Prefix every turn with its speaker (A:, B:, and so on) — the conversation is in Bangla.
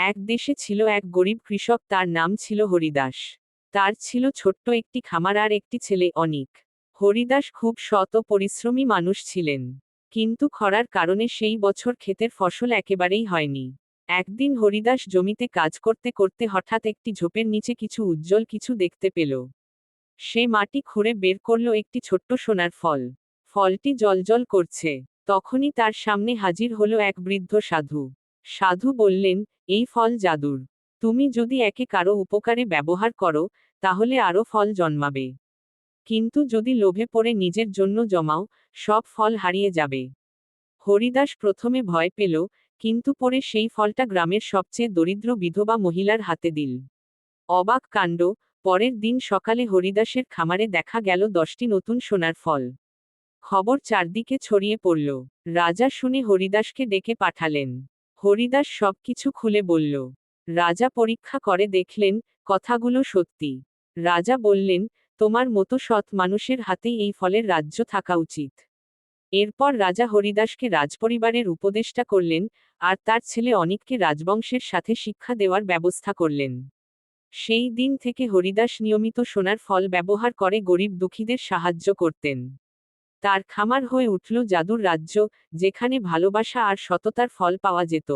A: এক দেশে ছিল এক গরিব কৃষক, তার নাম ছিল হরিদাস। তার ছিল ছোট্ট একটি খামার আর একটি ছেলে অনিক। হরিদাস খুব সৎ ও পরিশ্রমী মানুষ ছিলেন। কিন্তু খরার কারণে সেই বছর ক্ষেতের ফসল একেবারেই হয়নি। একদিন হরিদাস জমিতে কাজ করতে করতে হঠাৎ একটি ঝোপের নিচে কিছু উজ্জ্বল কিছু দেখতে পেল। সে মাটি খুঁড়ে বের করল একটি ছোট্ট সোনার ফল। ফলটি জ্বলজ্বল করছে। তখনই তার সামনে হাজির হলো এক বৃদ্ধ সাধু। সাধু বললেন, এই ফল জাদুর। তুমি যদি একে কারো উপকারে ব্যবহার করো, তাহলে আরো ফল জন্মাবে। কিন্তু যদি লোভে পড়ে নিজের জন্য জমাও, সব ফল হারিয়ে যাবে। হরিদাস প্রথমে ভয় পেল, কিন্তু পরে সেই ফলটা গ্রামের সবচেয়ে দরিদ্র বিধবা মহিলার হাতে দিল। অবাক কাণ্ড! পরের দিন সকালে হরিদাসের খামারে দেখা গেল 10টি নতুন সোনার ফল। খবর চারদিকে ছড়িয়ে পড়ল। রাজা শুনে হরিদাসকে ডেকে পাঠালেন। হরিদাস সবকিছু খুলে বলল। রাজা পরীক্ষা করে দেখলেন, কথাগুলো সত্যি। রাজা বললেন, তোমার মতো সৎ মানুষের হাতেই এই ফলের রাজ্য থাকা উচিত। এরপর রাজা হরিদাসকে রাজপরিবারের উপদেষ্টা করলেন, আর তার ছেলে অনিককে রাজবংশের সাথে শিক্ষা দেওয়ার ব্যবস্থা করলেন। সেই দিন থেকে হরিদাস নিয়মিত সোনার ফল ব্যবহার করে গরিব দুঃখীদের সাহায্য করতেন। তার খামার হয়ে উঠল জাদুর রাজ্য, যেখানে ভালোবাসা আর সততার ফল পাওয়া যেত।